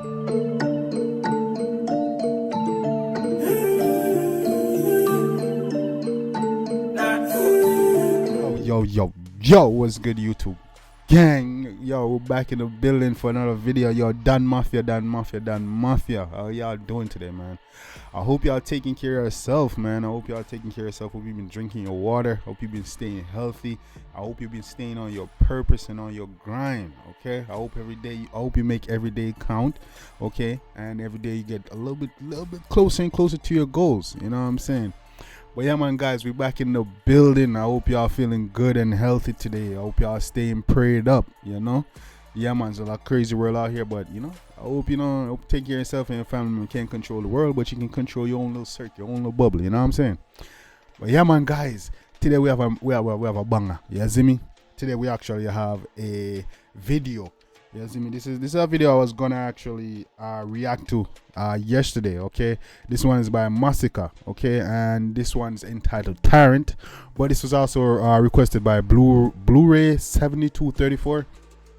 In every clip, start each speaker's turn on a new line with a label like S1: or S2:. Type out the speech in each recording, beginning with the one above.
S1: Yo, what's good, YouTube gang? Yo, we're back in the building for another video. Yo, Dan Mafia. How y'all doing today, man? I hope y'all taking care of yourself, man. Hope you've been drinking your water. Hope you've been staying healthy. I hope you've been staying on your purpose and on your grind. Okay, I hope you make every day count. Okay, and every day you get a little bit closer and closer to your goals. You know what I'm saying? But yeah, man, guys, we're back in the building. I hope y'all feeling good and healthy today. I hope y'all staying prayed up, you know. Yeah, man, it's a lot crazy world out here, but you know, I hope take care of yourself and your family. You can't control the world, but you can control your own little circle, your own little bubble. You know what I'm saying? But yeah, man, guys, today we have a banger. You see me? Today we actually have a video. You see me? This is a video I was gonna actually react to yesterday. Okay, this one is by Masicka. Okay, and this one's entitled Tyrant, but this was also requested by Blu-ray 7234.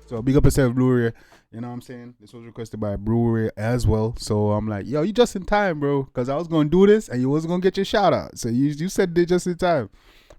S1: So big up yourself, Blu-ray. You know what I'm saying? This was requested by Blu-ray as well. So I'm like, yo, you just in time, bro, because I was gonna do this and you wasn't gonna get your shout out. So you said they just in time.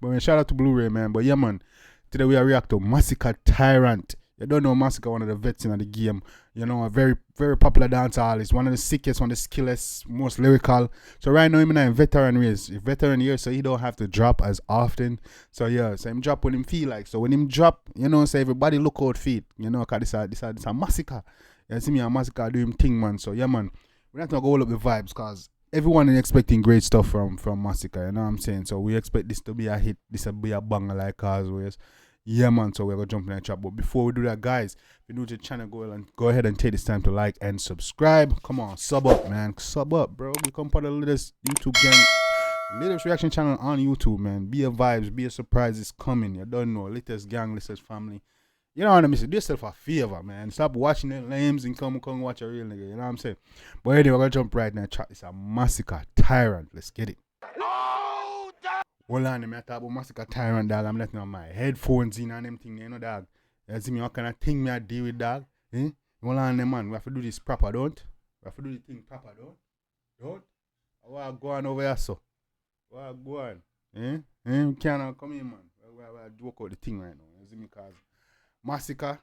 S1: But man, shout out to Blu-ray, man. But yeah, man, today we are react to Masicka Tyrant. You don't know Masicka, one of the vets in the game. You know, a very, very popular dancer artist. One of the sickest, one of the skillest, most lyrical. So right now, I'm in veteran race. Veteran year, so he don't have to drop as often. So yeah, so him drop when him feel like. So when him drop, you know, so everybody look out feet. You know, cause this a Masicka. You see me and Masicka do him thing, man. So yeah, man, we're not gonna go all up the vibes, cause everyone is expecting great stuff from Masicka. You know what I'm saying? So we expect this to be a hit. This will be a banger like Causeways. Yeah, man, so we're gonna jump in that chat. But before we do that, guys, if you're new to the channel, go ahead and take this time to like and subscribe. Come on, sub up, man. Sub up, bro. Become part of the latest YouTube gang, latest reaction channel on YouTube, man. Be a vibes, be a surprise is coming. You don't know, latest gang, latest family. You know what I mean? Do yourself a favor, man. Stop watching the lames and come watch a real nigga. You know what I'm saying? But anyway, we're gonna jump right now. Chat. It's a Masicka Tyrant. Let's get it. Hold on, I talk about Masicka Tyrant, dog. I'm letting on my headphones in and them thing, you know, dog. You see me, what kind of thing me I deal with, dog? Hold on, man. We have to do this proper, don't? We have to do the thing proper, don't? What go on over here, so? What go on? We can't come in, man. We work out the thing right now. You see me, cause Masicka,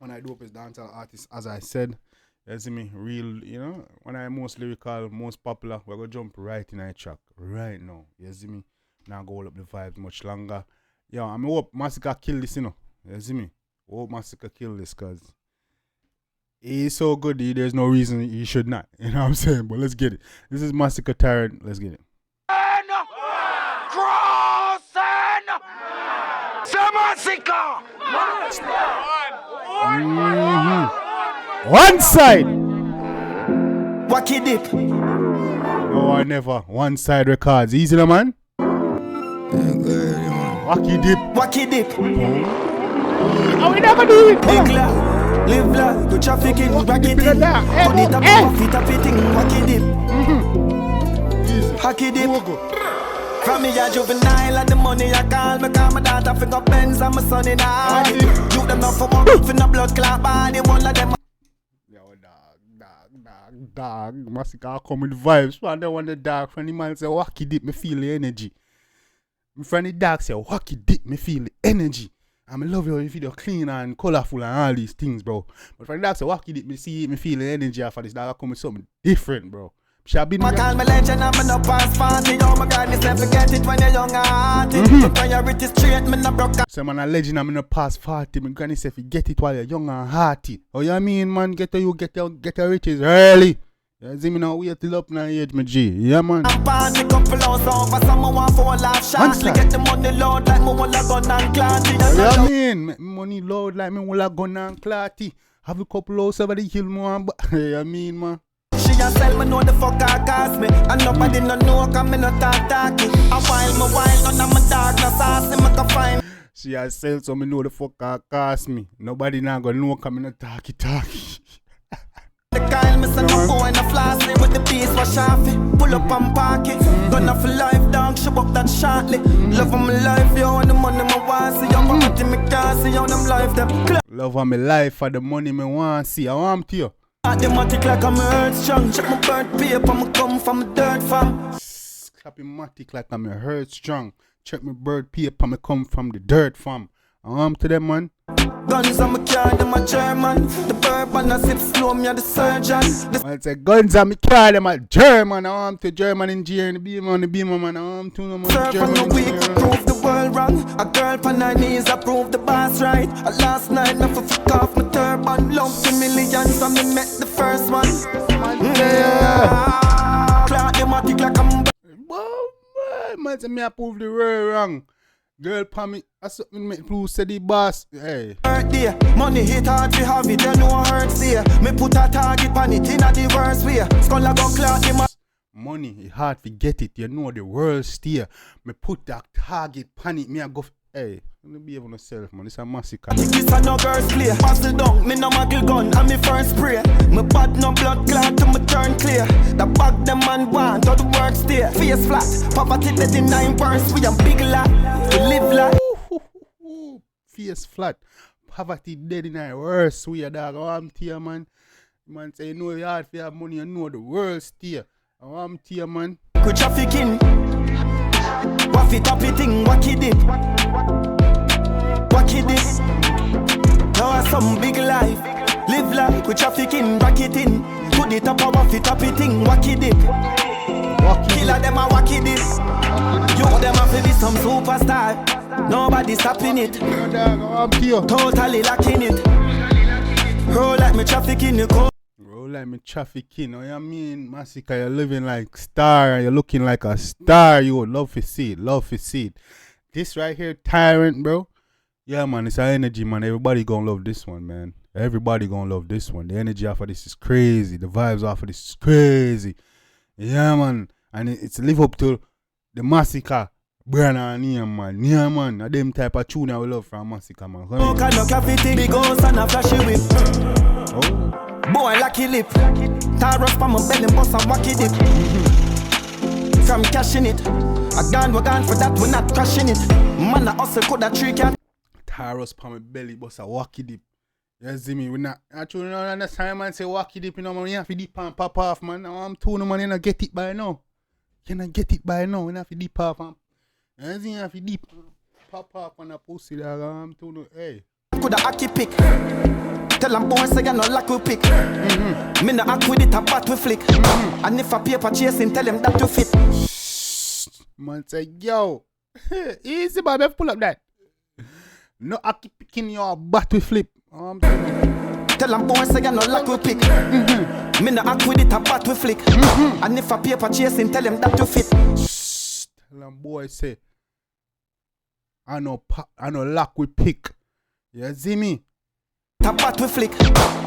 S1: when I do up as dancehall artist, as I said, you see me, real, you know, when I'm most lyrical, most popular, we're gonna jump right in our track right now. You see me? Now go all up the vibes much longer. Yo, I hope Masicka kill this, you know. You see me? I hope Masicka kill this, because he's so good, there's no reason he should not. You know what I'm saying? But let's get it. This is Masicka Tyrant. Let's get it.
S2: Masicka!
S1: One side!
S2: Wacky dip.
S1: No, I never. One side records. Easy, no, man? Wacky dip. Oh, we never do it.
S2: Live life, go trafficking, wacky dip. Put it up, fit up, fitting, wacky dip. Wacky dip. From me a juvenile and the money I call me, call my daughter for go Benz and my son in a you them not for one, for no blood clot body, one of them.
S1: Yo, dog. Masicka come with vibes. Man, they want the dog. From the man say, wacky dip, me feel the energy. From the dog say, wacky dip, me feel the energy. I love your video clean and colorful and all these things, bro. But from the dog say, wacky dip, me feel the energy after this dog come with something different, bro.
S2: I call me legend, I'm no past 40. Oh my God, never forget it when you're young and hearty. Priority straight, me no broke.
S1: So man, a legend, I'm no past 40. My granny say, get it while you're young and hearty. Oh, you mean, man, get your riches early. You see me now, wait till up now, age, my G. Yeah, man.
S2: I'm party couple hours over, someone want for a laugh shortly. Get the money load like me will a gun and clarty.
S1: You mean, money load like me will a gun and clarty. Have a couple hours over the hill, man. You mean, man.
S2: She a sell me know the fuck I cost me. And nobody no know cause me no talky. A while, none of my dog no saucy, me can find.
S1: She a sell so me know the fuck I cost me. Nobody now gonna know cause me no talky.
S2: The Kyle, me say no go and a flossy with the piece for sharpie. Pull up and park it. Gonna for life, dog, show up that shortly. Love of my life, yo, and the money me want see. Yo, but me can't see how them life them.
S1: Love of my life for the money me want see. I want to you.
S2: Mathematic like I'm earth strong. Check my birth paper, me come from a dirt farm.
S1: Clapping-matic like I'm a hurt strong. Check my bird paper, me come from the dirt farm. To them, man.
S2: Guns on my car, them a German. The bourbon I sip slow, me a the surgeon.
S1: I say guns on me car, them a German. To German engineer, the beamer, man. To them,
S2: German engineer. Prove the world wrong. A girl on her knees, I prove the boss right. Last night, I fuck off my turban. Love the millions, and me met the first one. Claudimatic like I'm.
S1: Man, say me I prove the world wrong. Girl, pa me, I something make prove say the boss. Hey.
S2: Birthday, money hit hard to have it, you know hurts there. Me put a target on it in a the worst way. Skull a go clock him.
S1: Money, it hard to get it, you know the world steer. Me put that target on it, me I go. Hey, let me behave on myself, man. This a Masicka.
S2: This a no girls play. Puzzle down, me no muggle gun, and me first spray. Me bad no blood clot to me turn clear. The bag them man want, all the work stay. Face flat, poverty dead in 9 burns. We a big lot, we live lot.
S1: Face flat, poverty dead in our worst. We a dog, I'm here, man. Man say, you know you hard for have money, you know the world stay. I'm here, man.
S2: We trafficking. Waffy tappy thing, wacky dip. Wacky dip. Now I some big life. Live like we trafficking, racketing. Put it up a waffy tappy thing, wacky dip. Killer them a wacky dip. You them a fi be some superstar. Nobody stopping it. Totally lacking it. Roll like me trafficking, you go.
S1: Like me trafficking, you know what I mean? Masicka, you're living like star, you're looking like a star. You would love to see it. This right here, Tyrant, bro. Yeah, man, it's our energy, man. Everybody gonna love this one, man. Everybody gonna love this one. The energy off of this is crazy. The vibes off of this is crazy. Yeah, man. And it's live up to the Masicka. Brand and name, man. Yeah, man. A them type of tune I will love from Masicka, man.
S2: Big house and a flashy whip.
S1: Oh.
S2: Boy, lucky lip. Tyrant from my belly, boss and wacky dip. From cashing it. We're gone for that, we're not crashing it. Man, I also could a trick and
S1: Tyrant from my belly, boss a wacky dip. You see me? We not actually not understand, man. Say wacky dip, you know, man. You have to dip and pop off, man. Now I'm telling man, you not get it by now. You not get it by now. You have to dip off, man. You see, you have to dip pop off on a pussy, dog. I'm telling hey.
S2: Could a hockey pick. Tell them boys say you no lack we pick. Me no act with it a bat we flick. And if a paper chasing, tell them that you fit.
S1: Man say, yo, easy, baby, pull up that. No act picking your bat we flip.
S2: Tell them boys say you no lack we pick. Me no act with it a bat we flick. And if a paper chasing, tell them that you fit.
S1: Tell them boys say, I no lack we pick. You see me?
S2: Bat we flick.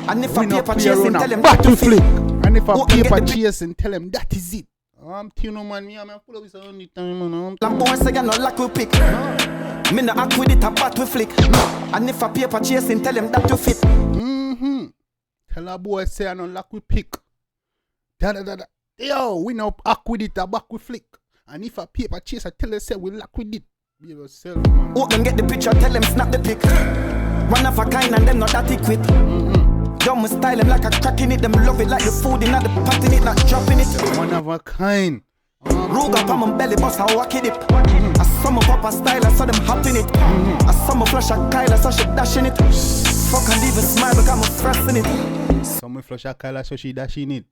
S2: And if a paper chasing, tell them
S1: bat
S2: that you
S1: we flick.
S2: fit.
S1: And if a paper chasing, tell them that is it. I'm telling you, man, I'm full of this only time, man.
S2: Tell them boys say you no lack we pick. Me no act with it a bat we flick. And if a paper chasing, tell them that you fit.
S1: Tell a boy say I no lack we pick. Yo, we no act with it a back we flick. And if a paper chaser, tell us say we lack with it. Be yourself, man.
S2: Oh, them get the picture, tell them snap the pic. One of a kind and them not that equipped. Yo, me style them like a crack in it. Them love it like the food in the pot in it, not dropping it.
S1: One of a kind.
S2: Rogue up on my belly, boss, I walk it. I saw my papa style, I saw them hopping it. I saw my flush a Kyle, I saw she dashing it. Fuck and even smile, because I'm stressing it.
S1: Saw me flush a Kyle, I saw she dashing it.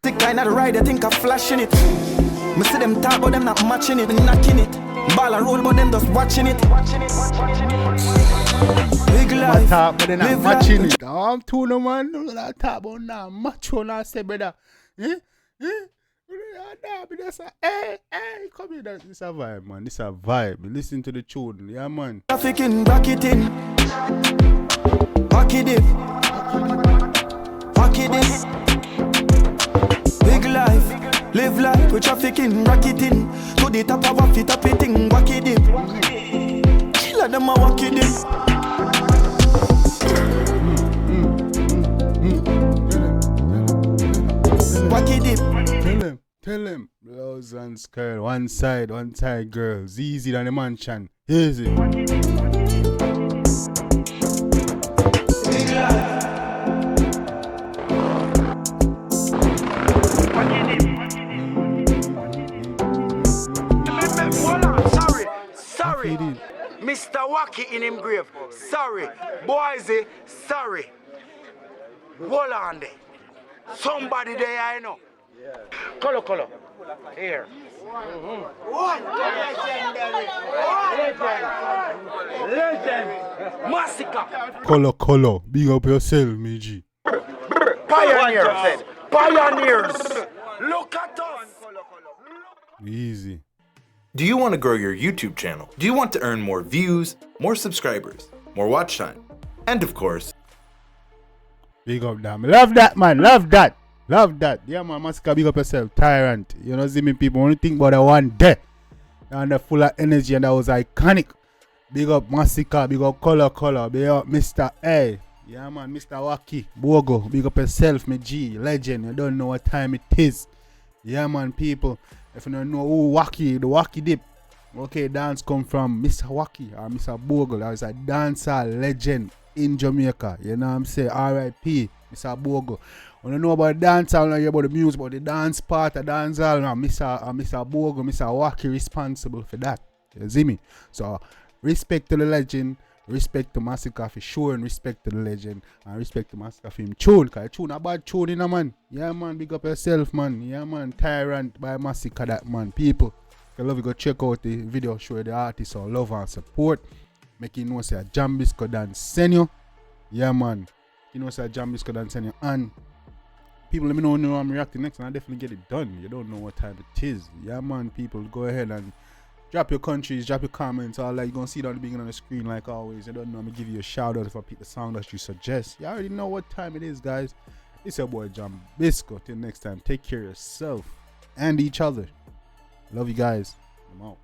S2: Think I not ride, I think I'm flashing it. Me see them talk, but them not matching it, knocking it. Ball and roll, but them just watching it. Big life,
S1: talk, but they not matching it. I'm too no man, no talk about now. Macho now say brother. Hey, come here. This is a vibe, man. This is a vibe. Listen to the tune, yeah, man.
S2: Trafficking, racketing, wacky dip, wacky dip. Big life, live life, we trafficking, racketing. To the top of a fit up thing, wacky dip. Killer them a wacky dip. Wacky dip.
S1: Tell him. Blouse and skirt, one side girls. Easy than the mansion. Easy.
S3: Wacky in him grave. Sorry. Boise, sorry. Hold on there. Somebody there I know. Color. Here. What? Legend. Masicka.
S1: Color. Big up yourself, me G.
S3: Pioneers. Look at us.
S1: Easy.
S4: Do you want to grow your YouTube channel? Do you want to earn more views, more subscribers, more watch time? And of course,
S1: big up that. Love that, man. Love that. Yeah, man. Masicka, big up yourself. Tyrant. You know, see me people. Only think about the one day. And the full of energy, and that was iconic. Big up Masicka. Big up Color. Big up Mr. A. Yeah, man. Mr. Wacky. Bogo. Big up yourself, me G. Legend. You don't know what time it is. Yeah, man, people. If you don't know who Wacky, the Wacky dip. Okay, dance come from Mr. Wacky or Mr. Bogle. That was a dancer legend in Jamaica. You know what I'm saying? R.I.P. Mr. Bogle. When you know about dancer, you know about the music, about the dance part of dance hall. Now, Mr. Bogle, Mr. Wacky responsible for that. You see me? So, respect to the legend. Respect to Masicka for sure, and respect to the legend, and respect to Masicka for him tune, because tune a bad tune in a man. Yeah, man, big up yourself, man. Yeah, man, Tyrant by Masicka, that man. People, if you love you, go check out the video, show the artist or love and support. Make you know say Jambisco dance send you. Yeah, man. You know say Jambisco dance send you. And people, let me know when I'm reacting next, and I definitely get it done. You don't know what time it is. Yeah, man, people, go ahead and drop your countries, drop your comments, all that. You're going to see it on the beginning of the screen like always. I don't know, I'm going to give you a shout out if I pick the song that you suggest. You already know what time it is, guys. It's your boy Jambisco. Till next time, take care of yourself and each other. Love you guys. I'm out.